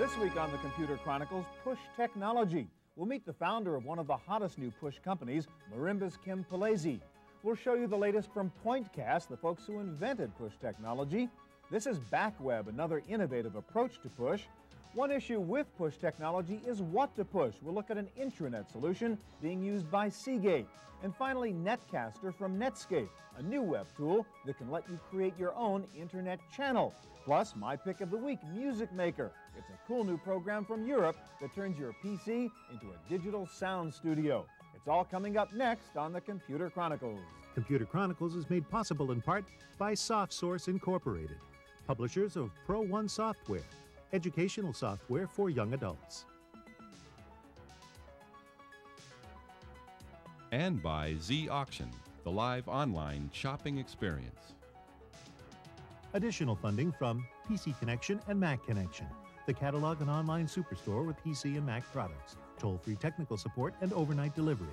This week on the Computer Chronicles, push technology. We'll meet the founder of one of the hottest new push companies, Marimba's Kim Palese. We'll show you the latest from Pointcast, the folks who invented push technology. This is Backweb, another innovative approach to push. One issue with push technology is what to push. We'll look at an intranet solution being used by Seagate. And finally, Netcaster from Netscape, a new web tool that can let you create your own internet channel. Plus, my pick of the week, Music Maker. It's a cool new program from Europe that turns your PC into a digital sound studio. It's all coming up next on the Computer Chronicles. Computer Chronicles is made possible in part by SoftSource Incorporated, publishers of Pro One software, educational software for young adults. And by Z Auction, the live online shopping experience. Additional funding from PC Connection and Mac Connection, the catalog and online superstore with PC and Mac products, toll-free technical support and overnight delivery.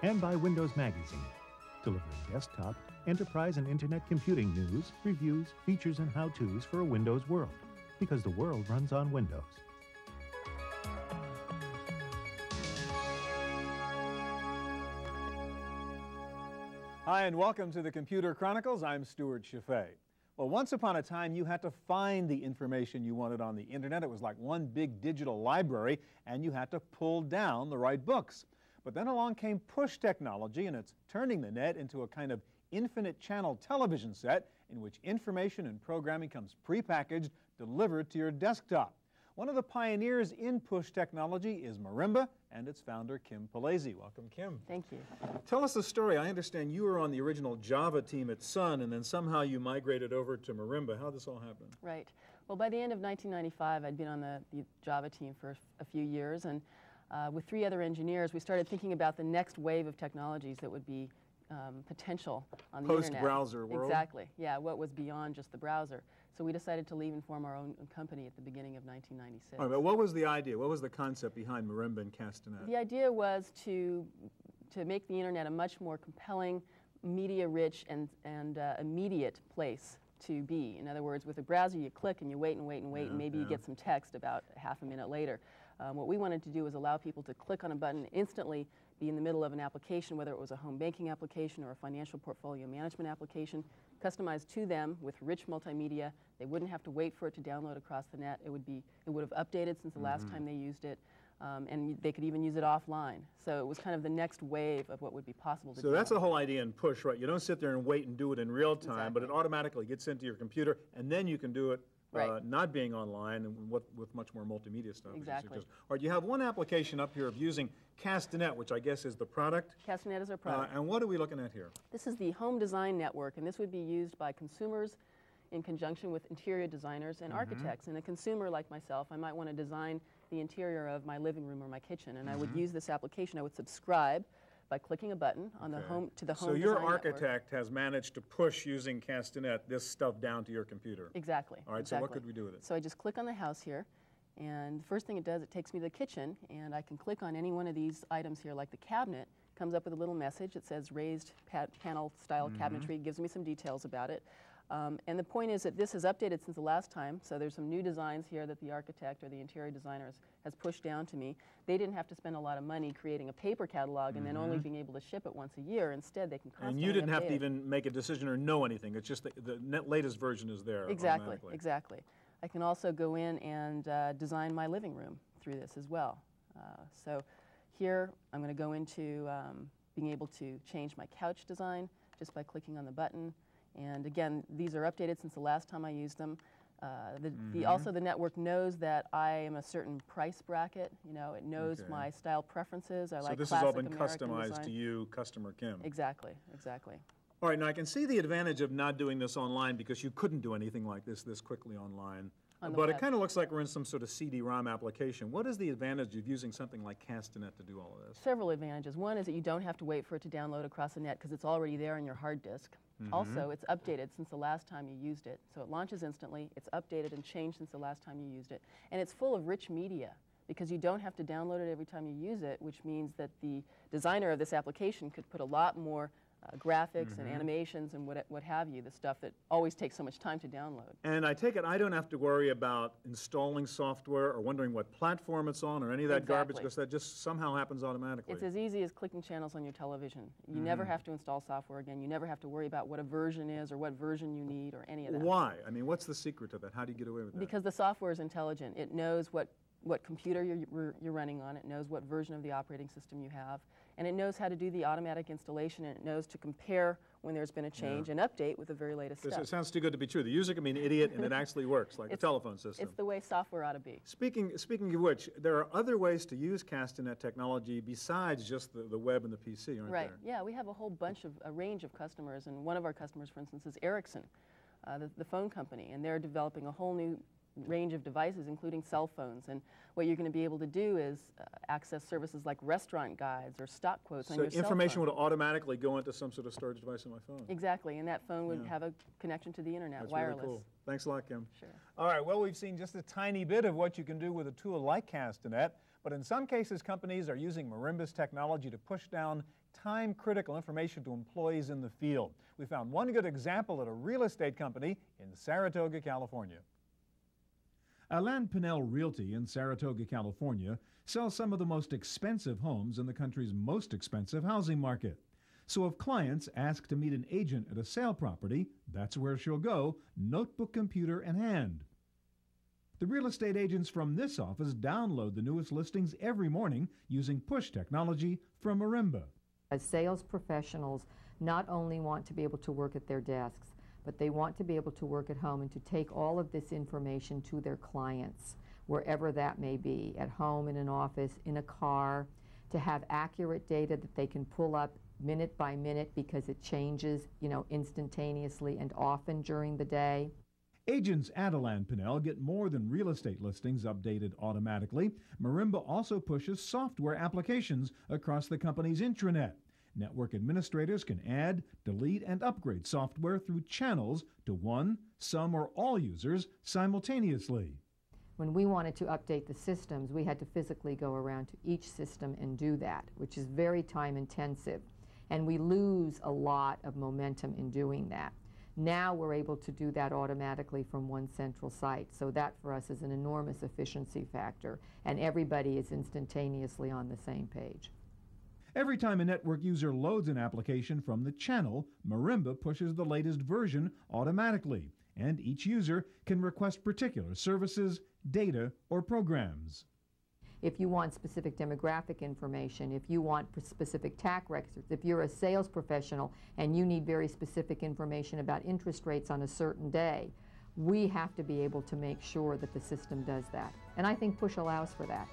And by Windows Magazine, delivering desktop, enterprise and internet computing news, reviews, features, and how-tos for a Windows world, because the world runs on Windows. Hi, and welcome to the Computer Chronicles. I'm Stuart Chaffee. Well, once upon a time, you had to find the information you wanted on the internet. It was like one big digital library, and you had to pull down the right books. But then along came push technology, and it's turning the net into a kind of infinite channel television set in which information and programming comes prepackaged, delivered to your desktop. One of the pioneers in push technology is Marimba and its founder, Kim Palese. Welcome, Kim. Thank you. Tell us the story. I understand you were on the original Java team at Sun, and then somehow you migrated over to Marimba. How did this all happen? Right. Well, by the end of 1995, I'd been on the Java team for a few years, and with 3 other engineers, we started thinking about the next wave of technologies that would be potential on the internet. Post-browser world? Exactly. Yeah, what was beyond just the browser. So we decided to leave and form our own company at the beginning of 1996. All right, but what was the idea? What was the concept behind Marimba and Castanet? The idea was to make the internet a much more compelling, media-rich, and immediate place to be. In other words, with a browser, you click and you wait and wait and wait, and maybe you get some text about half a minute later. What we wanted to do was allow people to click on a button, instantly be in the middle of an application, whether it was a home banking application or a financial portfolio management application, customized to them with rich multimedia. They wouldn't have to wait for it to download across the net. It would have updated since the last time they used it, and they could even use it offline. So it was kind of the next wave of what would be possible to do. So that's the whole idea in push, right? You don't sit there and wait and do it in real time, but it automatically gets into your computer, and then you can do it not being online and with much more multimedia stuff. Exactly. All right, you have one application up here of using Castanet, which I guess is the product. Castanet is our product. And what are we looking at here? This is the home design network, and this would be used by consumers in conjunction with interior designers and architects. And a consumer like myself, I might want to design the interior of my living room or my kitchen, and I would use this application. I would subscribe by clicking a button on the home to the home So your design architect network. has managed to push using Castanet this stuff down to your computer. Exactly. All right, exactly. so what could we do with it? So I just click on the house here, and the first thing it does, it takes me to the kitchen, and I can click on any one of these items here, like the cabinet. Comes up with a little message that says raised panel style cabinetry, gives me some details about it. And the point is that this has updated since the last time, so there's some new designs here that the architect or the interior designer has pushed down to me. They didn't have to spend a lot of money creating a paper catalog and then only being able to ship it once a year. Instead, they can constantly And you didn't have update to it. even make a decision or know anything. It's just the latest version is there. Exactly, automatically. exactly. I can also go in and design my living room through this as well. So here, I'm going to go into being able to change my couch design just by clicking on the button. And again, these are updated since the last time I used them. Also, the network knows that I am a certain price bracket. You know, it knows my style preferences. I like this classic has all been American customized design. to you, customer Kim. Exactly, exactly. All right, now I can see the advantage of not doing this online because you couldn't do anything like this quickly online. But it kind of looks like we're in some sort of CD-ROM application. What is the advantage of using something like Castanet to do all of this? Several advantages. One is that you don't have to wait for it to download across the net because it's already there on your hard disk. Also, it's updated since the last time you used it. So it launches instantly, it's updated and changed since the last time you used it. And it's full of rich media because you don't have to download it every time you use it, which means that the designer of this application could put a lot more graphics and animations and what have you, the stuff that always takes so much time to download. And I take it I don't have to worry about installing software or wondering what platform it's on or any of that garbage, because that just somehow happens automatically. It's as easy as clicking channels on your television. You never have to install software again. You never have to worry about what a version is or what version you need or any of that. Why? I mean, what's the secret to that? How do you get away with that? Because the software is intelligent. It knows what computer you're running on. It knows what version of the operating system you have. And it knows how to do the automatic installation, and it knows to compare when there's been a change and update with the very latest stuff. It sounds too good to be true. The user can be an idiot, and it actually works, like a telephone system. It's the way software ought to be. Speaking of which, there are other ways to use Castanet technology besides just the web and the PC, aren't there? Right. Yeah, we have a whole a range of customers, and one of our customers, for instance, is Ericsson, the phone company, and they're developing a whole new range of devices, including cell phones. And what you're going to be able to do is access services like restaurant guides or stock quotes on your cell phone. So information would automatically go into some sort of storage device on my phone. Exactly, and that phone would have a connection to the internet, That's wireless. Really cool. Thanks a lot, Kim. Sure. All right, well, we've seen just a tiny bit of what you can do with a tool like Castanet, but in some cases, companies are using Marimba's technology to push down time-critical information to employees in the field. We found one good example at a real estate company in Saratoga, California. Alain Pinnell Realty in Saratoga, California, sells some of the most expensive homes in the country's most expensive housing market. So if clients ask to meet an agent at a sale property, that's where she'll go, notebook, computer in hand. The real estate agents from this office download the newest listings every morning using push technology from Marimba. As sales professionals, not only want to be able to work at their desks, but they want to be able to work at home and to take all of this information to their clients, wherever that may be, at home, in an office, in a car, to have accurate data that they can pull up minute by minute because it changes, instantaneously and often during the day. Agents at Alain Pinnell get more than real estate listings updated automatically. Marimba also pushes software applications across the company's intranet. Network administrators can add, delete, and upgrade software through channels to one, some, or all users simultaneously. When we wanted to update the systems, we had to physically go around to each system and do that, which is very time intensive. And we lose a lot of momentum in doing that. Now we're able to do that automatically from one central site. So that for us is an enormous efficiency factor, and everybody is instantaneously on the same page. Every time a network user loads an application from the channel, Marimba pushes the latest version automatically, and each user can request particular services, data, or programs. If you want specific demographic information, if you want specific tax records, if you're a sales professional and you need very specific information about interest rates on a certain day, we have to be able to make sure that the system does that. And I think Push allows for that.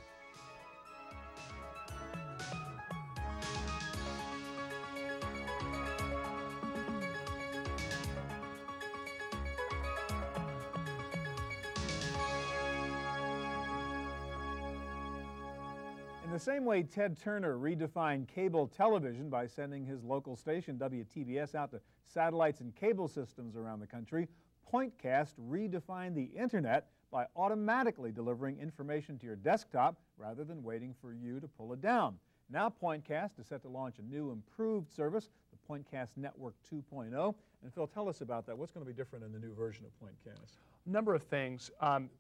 In the same way Ted Turner redefined cable television by sending his local station, WTBS, out to satellites and cable systems around the country, Pointcast redefined the Internet by automatically delivering information to your desktop rather than waiting for you to pull it down. Now Pointcast is set to launch a new improved service, the Pointcast Network 2.0. And Phil, tell us about that. What's going to be different in the new version of Pointcast? A number of things.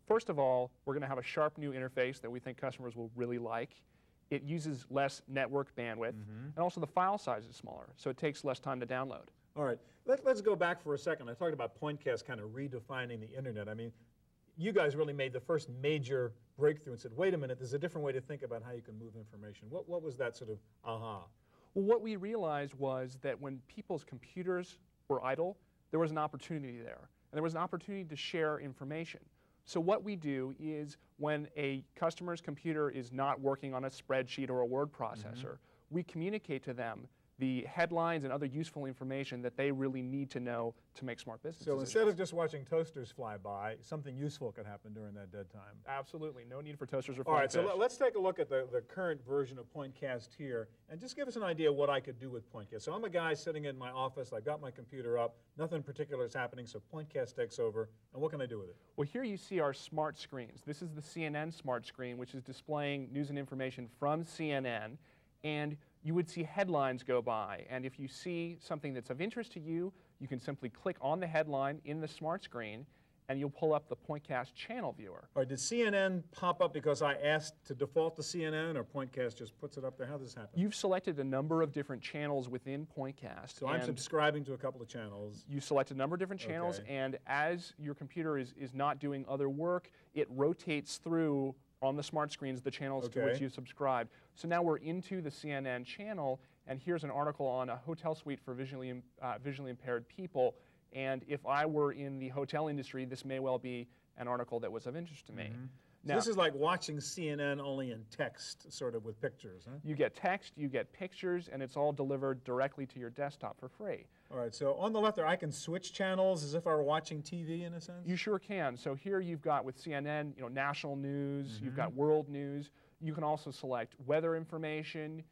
First of all, we're going to have a sharp new interface that we think customers will really like. It uses less network bandwidth, and also the file size is smaller, so it takes less time to download. All right, let's go back for a second. I talked about Pointcast kind of redefining the Internet. I mean, you guys really made the first major breakthrough and said, wait a minute, there's a different way to think about how you can move information. What was that sort of aha? Well, what we realized was that when people's computers were idle, there was an opportunity there, and there was an opportunity to share information. So what we do is when a customer's computer is not working on a spreadsheet or a word processor, we communicate to them the headlines and other useful information that they really need to know to make smart business decisions. So instead of just watching toasters fly by, something useful could happen during that dead time. Absolutely. No need for toasters or All right, fish. so let's take a look at the current version of Pointcast here, and just give us an idea of what I could do with Pointcast. So I'm a guy sitting in my office, I've got my computer up, nothing particular is happening, so Pointcast takes over, and what can I do with it? Well, here you see our smart screens. This is the CNN smart screen, which is displaying news and information from CNN, and you would see headlines go by. And if you see something that's of interest to you, you can simply click on the headline in the smart screen, and you'll pull up the Pointcast channel viewer. All right, did CNN pop up because I asked to default to CNN, or Pointcast just puts it up there? How does this happen? You've selected a number of different channels within Pointcast. So I'm subscribing to a couple of channels. You select a number of different channels, and as your computer is not doing other work, it rotates through on the smart screens the channels to which you subscribe. So now we're into the CNN channel, and here's an article on a hotel suite for visually impaired people. And if I were in the hotel industry, this may well be an article that was of interest to me. Now, so this is like watching CNN only in text, sort of with pictures, huh? You get text, you get pictures, and it's all delivered directly to your desktop for free. All right, so on the left there, I can switch channels as if I were watching TV in a sense? You sure can. So here you've got with CNN, national news, you've got world news. You can also select weather information,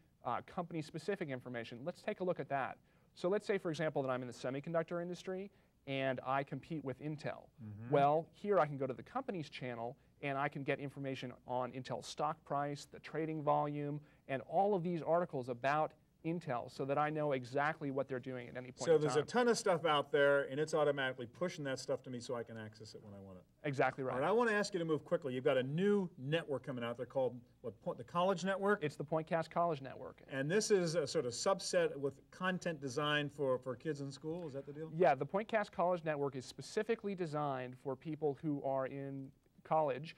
company-specific information. Let's take a look at that. So let's say, for example, that I'm in the semiconductor industry and I compete with Intel. Well, here I can go to the company's channel and I can get information on Intel's stock price, the trading volume, and all of these articles about Intel so that I know exactly what they're doing at any point in time. So there's a ton of stuff out there, and it's automatically pushing that stuff to me so I can access it when I want it. Exactly right. All right, I want to ask you to move quickly. You've got a new network coming out there called, what, the College Network? It's the Pointcast College Network. And this is a sort of subset with content designed for kids in school, is that the deal? Yeah, the Pointcast College Network is specifically designed for people who are in college.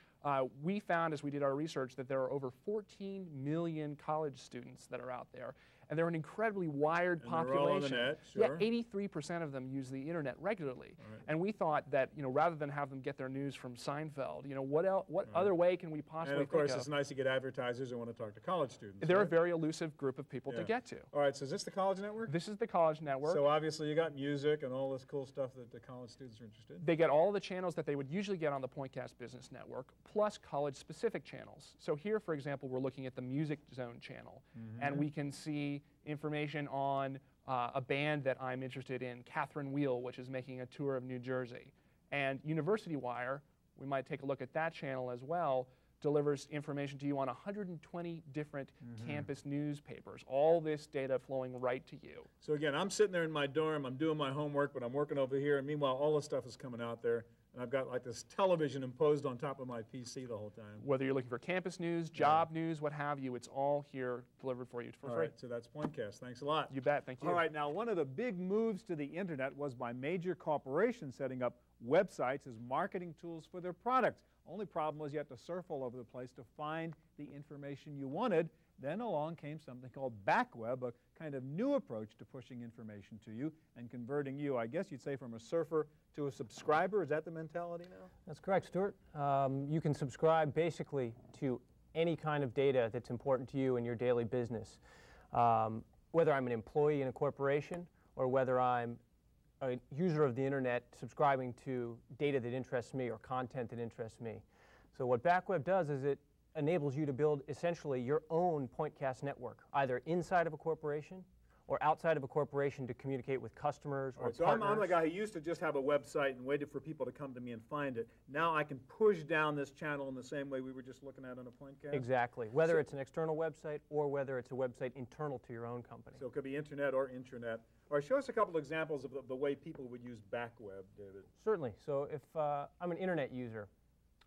We found, as we did our research, that there are over 14 million college students that are out there. And they're an incredibly wired population. They're all on the net, sure. Yeah, 83% of them use the internet regularly. Right. And we thought that, rather than have them get their news from Seinfeld, what other way can we possibly think of? And of course, it's nice to get advertisers who want to talk to college students. They're a very elusive group of people to get to. All right, so is this the College Network? This is the College Network. So obviously you got music and all this cool stuff that the college students are interested in. They get all the channels that they would usually get on the Pointcast Business Network, plus college-specific channels. So here, for example, we're looking at the Music Zone channel, and we can see information on a band that I'm interested in, Catherine Wheel, which is making a tour of New Jersey. And University Wire, we might take a look at that channel as well, delivers information to you on 120 different campus newspapers, all this data flowing right to you. So again, I'm sitting there in my dorm, I'm doing my homework, but I'm working over here, and meanwhile all this stuff is coming out there. And I've got like this television imposed on top of my PC the whole time. Whether you're looking for campus news, job news, what have you, it's all here delivered for you for free. All right, so that's Pointcast. Thanks a lot. You bet. Thank you. All right, now one of the big moves to the internet was by major corporations setting up websites as marketing tools for their products. Only problem was you had to surf all over the place to find the information you wanted. Then along came something called backweb, a kind of new approach to pushing information to you and converting you, I guess you'd say, from a surfer to a subscriber. Is that the mentality now? That's correct, Stuart. You can subscribe basically to any kind of data that's important to you in your daily business. Whether I'm an employee in a corporation or whether I'm a user of the internet subscribing to data that interests me or content that interests me. So what backweb does is it enables you to build essentially your own Pointcast network, either inside of a corporation or outside of a corporation to communicate with customers or so partners. I'm the guy who used to just have a website and waited for people to come to me and find it. Now I can push down this channel in the same way we were just looking at on a Pointcast? Exactly, whether it's an external website or whether it's a website internal to your own company. So it could be internet or intranet. All right, show us a couple examples of the way people would use backweb, David. Certainly. So if I'm an internet user,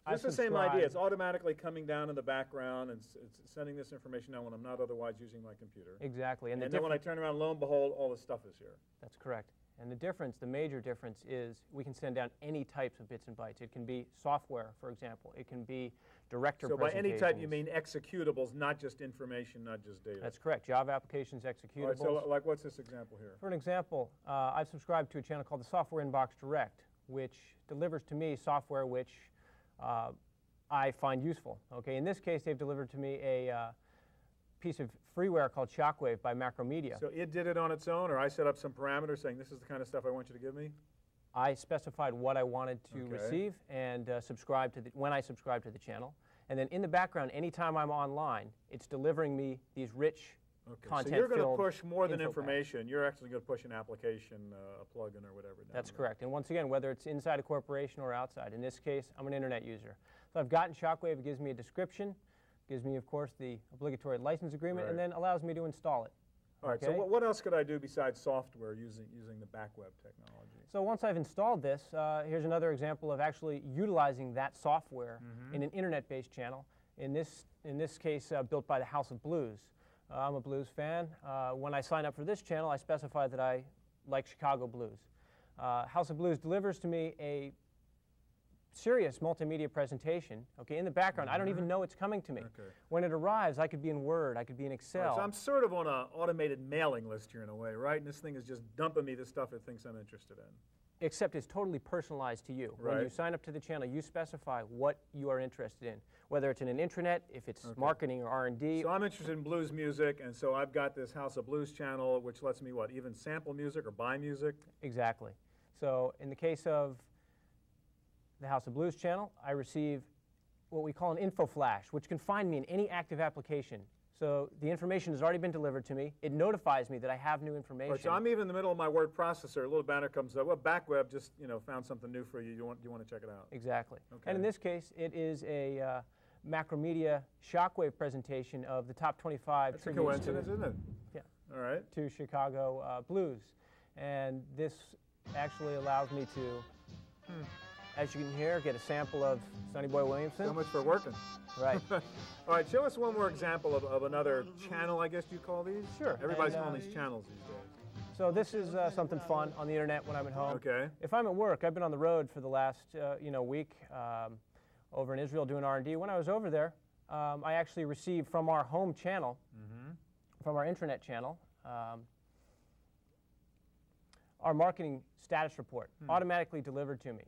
it's the same idea. It's automatically coming down in the background and it's sending this information down when I'm not otherwise using my computer. Exactly. And then when I turn around, lo and behold, all this stuff is here. That's correct. And the difference, the major difference is we can send down any types of bits and bytes. It can be software, for example. It can be director presentations. So by any type, you mean executables, not just information, not just data. That's correct. Java applications, executables. All right, so like what's this example here? For an example, I've subscribed to a channel called the Software Inbox Direct, which delivers to me software which I find useful. Okay, in this case, they've delivered to me a piece of freeware called Shockwave by Macromedia. So it did it on its own, or I set up some parameters saying this is the kind of stuff I want you to give me? I specified what I wanted to receive and subscribe to when I subscribe to the channel. And then in the background, anytime I'm online, it's delivering me these rich content. So you're going to push more than information. You're actually going to push an application, a plugin, or whatever. That's correct. And once again, whether it's inside a corporation or outside. In this case, I'm an internet user. So I've gotten Shockwave. It gives me a description. gives me, of course, the obligatory license agreement, Right. and then allows me to install it. All right, so Okay? what else could I do besides software using the back web technology? So once I've installed this, here's another example of actually utilizing that software in an internet-based channel. In this case, built by the House of Blues. I'm a blues fan. When I sign up for this channel, I specify that I like Chicago blues. House of Blues delivers to me a serious multimedia presentation. Okay, in the background, I don't even know it's coming to me. Okay. When it arrives, I could be in Word, I could be in Excel. All right, so I'm sort of on an automated mailing list here in a way, right? And this thing is just dumping me the stuff it thinks I'm interested in. Except it's totally personalized to you. When you Right. sign up to the channel, you specify what you are interested in, whether it's in an intranet, if it's marketing or R&D. So I'm interested in blues music, and so I've got this House of Blues channel, which lets me, what, even sample music or buy music? Exactly. So in the case of the House of Blues channel, I receive what we call an info flash, which can find me in any active application. So the information has already been delivered to me. It notifies me that I have new information. Right, so I'm even in the middle of my word processor. A little banner comes up. Well, Backweb just found something new for you. Do you want to check it out? Exactly. Okay. And in this case, it is a Macromedia shockwave presentation of the top 25 That's a tributes coincidence, isn't it? Yeah. All right. to Chicago blues. And this actually allows me to, as you can hear, get a sample of Sonny Boy Williamson. So much for working. Right. All right, show us one more example of another channel, I guess you call these? Sure. Everybody's And, calling these channels these days. So this is something fun on the internet when I'm at home. Okay. If I'm at work, I've been on the road for the last week over in Israel doing R&D. When I was over there, I actually received from our home channel, from our intranet channel, our marketing status report automatically delivered to me.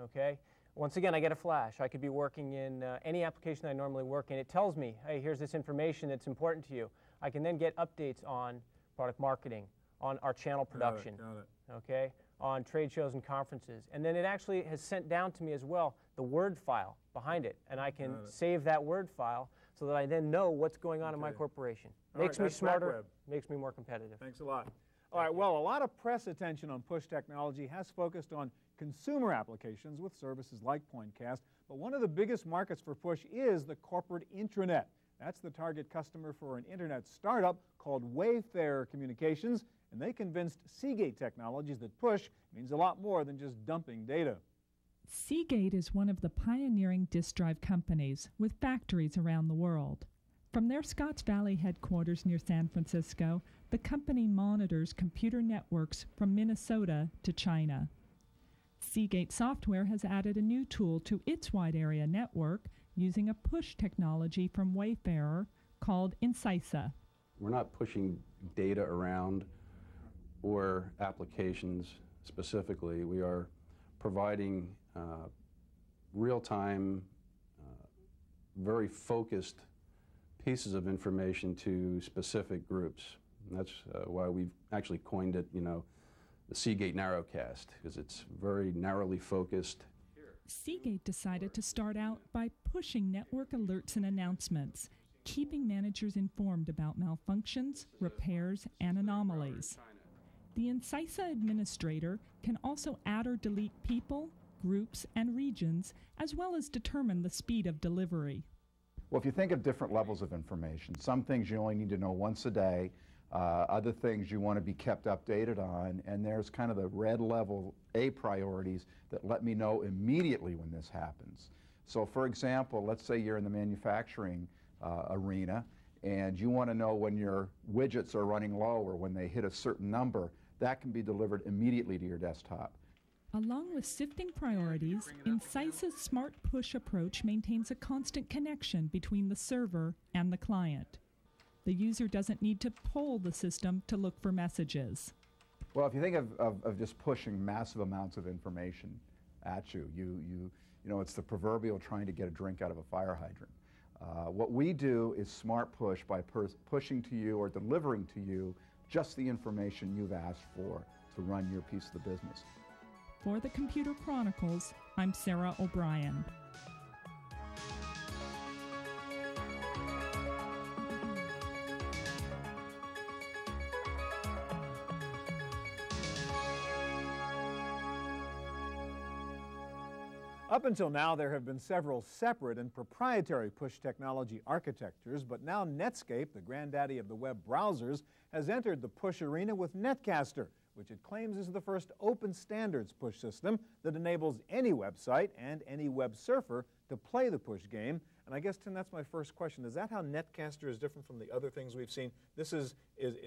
Okay. Once again, I get a flash. I could be working in any application I normally work in. It tells me, hey, here's this information that's important to you. I can then get updates on product marketing, on our channel production, Got it. okay, on trade shows and conferences. And then it actually has sent down to me as well the Word file behind it. And I can save that Word file so that I then know what's going on in my corporation. All Makes right, me that's smarter, Backweb. makes me more competitive. Thanks a lot. All right, well, a lot of press attention on push technology has focused on consumer applications with services like Pointcast, but one of the biggest markets for push is the corporate intranet. That's the target customer for an internet startup called Wayfair Communications, and they convinced Seagate Technologies that push means a lot more than just dumping data. Seagate is one of the pioneering disk drive companies with factories around the world. From their Scotts Valley headquarters near San Francisco, the company monitors computer networks from Minnesota to China. Seagate Software has added a new tool to its wide area network using a push technology from Wayfarer called Incisa. We're not pushing data around or applications specifically. We are providing real-time, very focused pieces of information to specific groups. And that's why we've actually coined it, the Seagate Narrowcast, because it's very narrowly focused. Seagate decided to start out by pushing network alerts and announcements, keeping managers informed about malfunctions, repairs, and anomalies. The Incisa administrator can also add or delete people, groups, and regions, as well as determine the speed of delivery. Well, if you think of different levels of information, some things you only need to know once a day, other things you want to be kept updated on, and there's kind of the red level A priorities that let me know immediately when this happens. So for example, let's say you're in the manufacturing arena and you want to know when your widgets are running low or when they hit a certain number. That can be delivered immediately to your desktop. Along with sifting priorities, Incisa's smart push approach maintains a constant connection between the server and the client. The user doesn't need to poll the system to look for messages. Well, if you think of just pushing massive amounts of information at you, you know, it's the proverbial trying to get a drink out of a fire hydrant. What we do is smart push by pushing to you or delivering to you just the information you've asked for to run your piece of the business. For the Computer Chronicles, I'm Sarah O'Brien. Up until now, there have been several separate and proprietary push technology architectures, but now Netscape, the granddaddy of the web browsers, has entered the push arena with Netcaster, which it claims is the first open standards push system that enables any website and any web surfer to play the push game. And I guess, Tim, that's my first question. Is that how Netcaster is different from the other things we've seen? This is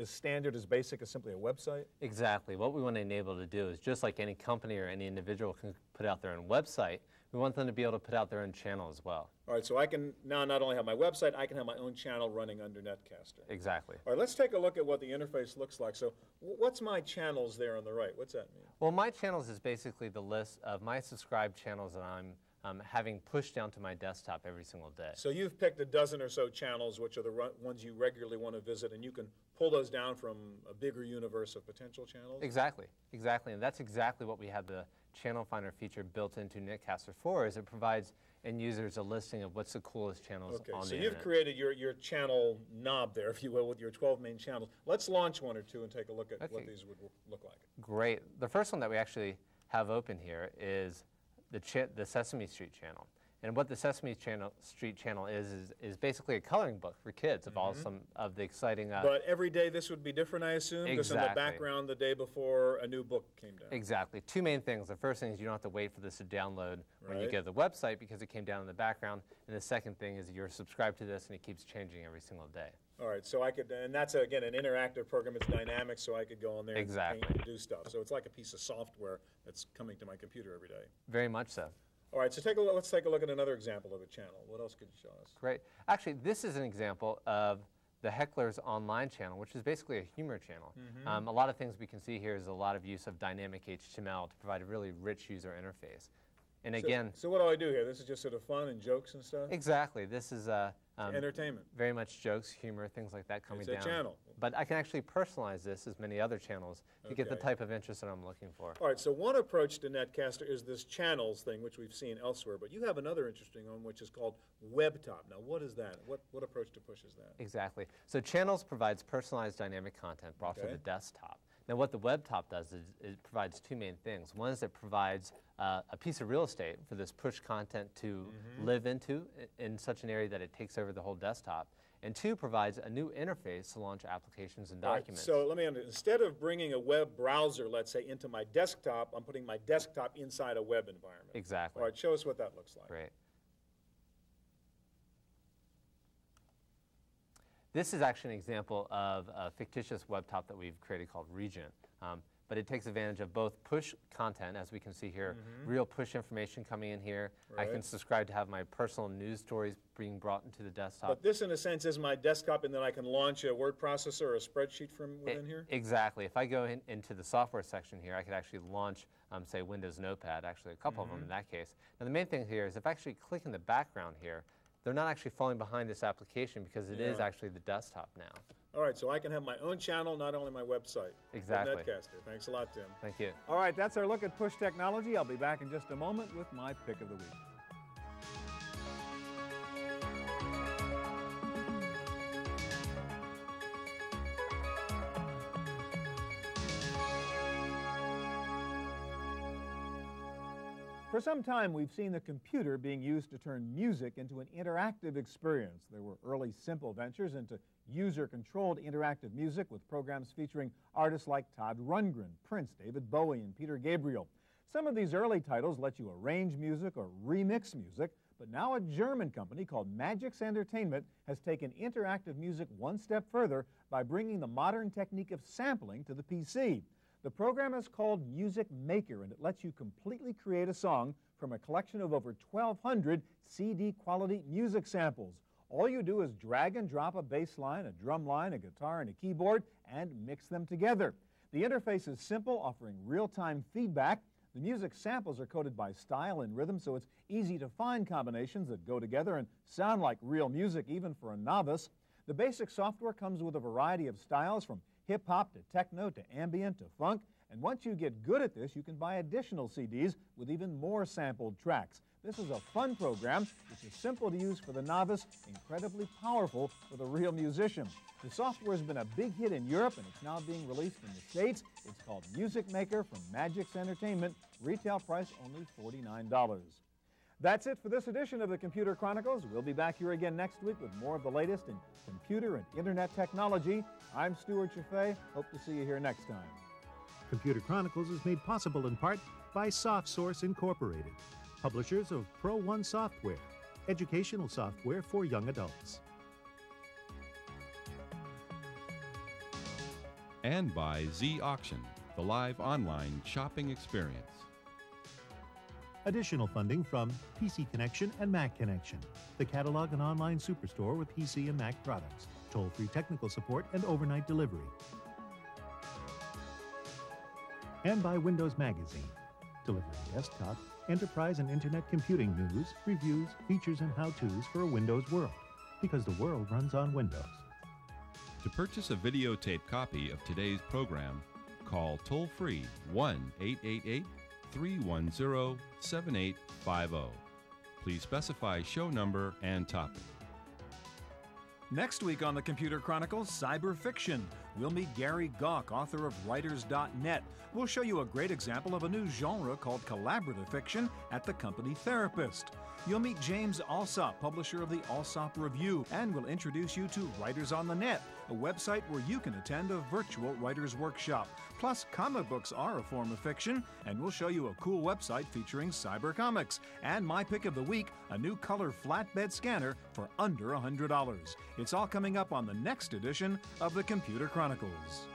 standard, as basic as simply a website? Exactly. What we want to enable to do is, just like any company or any individual can put out their own website, we want them to be able to put out their own channel as well. All right, so I can now not only have my website, I can have my own channel running under Netcaster. Exactly. All right, let's take a look at what the interface looks like. So what's my channels there on the right? What's that mean? Well, my channels is basically the list of my subscribed channels that I'm having pushed down to my desktop every single day. So you've picked a dozen or so channels, which are the ones you regularly want to visit, and you can pull those down from a bigger universe of potential channels? Exactly, exactly. And that's exactly what we have the Channel Finder feature built into Netcaster for, is it provides end users a listing of what's the coolest channels on the internet. So you've created your channel knob there, if you will, with your 12 main channels. Let's launch one or two and take a look at what these would look like. Great. The first one that we actually have open here is the Sesame Street channel. And what the Sesame Street channel is basically a coloring book for kids of all some of the exciting... but every day this would be different, I assume? Because in the background the day before a new book came down. Exactly. Two main things. The first thing is you don't have to wait for this to download when you go to the website because it came down in the background. And the second thing is you're subscribed to this and it keeps changing every single day. All right, so I could, and that's, again, an interactive program. It's dynamic, so I could go on there and paint and do stuff. So it's like a piece of software that's coming to my computer every day. Very much so. All right, so let's take a look at another example of a channel. What else could you show us? Great. Actually, this is an example of the Heckler's Online channel, which is basically a humor channel. A lot of things we can see here is a lot of use of dynamic HTML to provide a really rich user interface. And again... So what do I do here? This is just sort of fun and jokes and stuff? Exactly. This is entertainment. Very much jokes, humor, things like that coming down. It's a channel. But I can actually personalize this, as many other channels, to get the type of interest that I'm looking for. All right, so one approach to Netcaster is this channels thing, which we've seen elsewhere. But you have another interesting one, which is called WebTop. Now, what is that? What approach to push is that? Exactly. So channels provides personalized dynamic content brought to the desktop. Now, what the WebTop does is it provides two main things. One is it provides a piece of real estate for this push content to live into in such an area that it takes over the whole desktop. And two, provides a new interface to launch applications and documents. So let me understand. Instead of bringing a web browser, let's say, into my desktop, I'm putting my desktop inside a web environment. Exactly. All right, show us what that looks like. Great. This is actually an example of a fictitious WebTop that we've created called Regent. But it takes advantage of both push content, as we can see here, real push information coming in here. I can subscribe to have my personal news stories being brought into the desktop. But this, in a sense, is my desktop, and then I can launch a word processor or a spreadsheet from within here? Exactly. If I go into the software section here, I could actually launch, say, Windows Notepad, actually a couple of them in that case. Now, the main thing here is if I actually click in the background here, they're not actually falling behind this application because it is actually the desktop now. All right, so I can have my own channel, not only my website. Exactly. Netcaster. Thanks a lot, Tim. Thank you. All right, that's our look at push technology. I'll be back in just a moment with my pick of the week. For some time, we've seen the computer being used to turn music into an interactive experience. There were early simple ventures into user-controlled interactive music with programs featuring artists like Todd Rundgren, Prince, David Bowie, and Peter Gabriel. Some of these early titles let you arrange music or remix music, but now a German company called Magix Entertainment has taken interactive music one step further by bringing the modern technique of sampling to the PC. The program is called Music Maker, and it lets you completely create a song from a collection of over 1,200 CD-quality music samples. All you do is drag and drop a bass line, a drum line, a guitar, and a keyboard, and mix them together. The interface is simple, offering real-time feedback. The music samples are coded by style and rhythm, so it's easy to find combinations that go together and sound like real music, even for a novice. The basic software comes with a variety of styles, from hip-hop to techno to ambient to funk, and once you get good at this, you can buy additional CDs with even more sampled tracks. This is a fun program, which is simple to use for the novice, incredibly powerful for the real musician. The software has been a big hit in Europe, and it's now being released in the States. It's called Music Maker from Magix Entertainment, retail price only $49. That's it for this edition of the Computer Chronicles. We'll be back here again next week with more of the latest in computer and internet technology. I'm Stuart Chaffee. Hope to see you here next time. Computer Chronicles is made possible in part by SoftSource Incorporated, publishers of Pro One software, educational software for young adults. And by Z Auction, the live online shopping experience. Additional funding from PC Connection and Mac Connection, the catalog and online superstore with PC and Mac products, toll-free technical support and overnight delivery. And by Windows Magazine, delivering desktop, enterprise and internet computing news, reviews, features, and how-tos for a Windows world, because the world runs on Windows. To purchase a videotape copy of today's program, call toll-free 1-888-310-7850. Please specify show number and topic. Next week on the Computer Chronicles, Cyber Fiction. We'll meet Gary Gawk, author of Writers.net. We'll show you a great example of a new genre called collaborative fiction at the company Therapist. You'll meet James Alsop, publisher of the Alsop Review, and we'll introduce you to Writers on the Net, a website where you can attend a virtual writer's workshop. Plus, comic books are a form of fiction, and we'll show you a cool website featuring cyber comics. And my pick of the week, a new color flatbed scanner for under $100. It's all coming up on the next edition of the Computer Chronicles.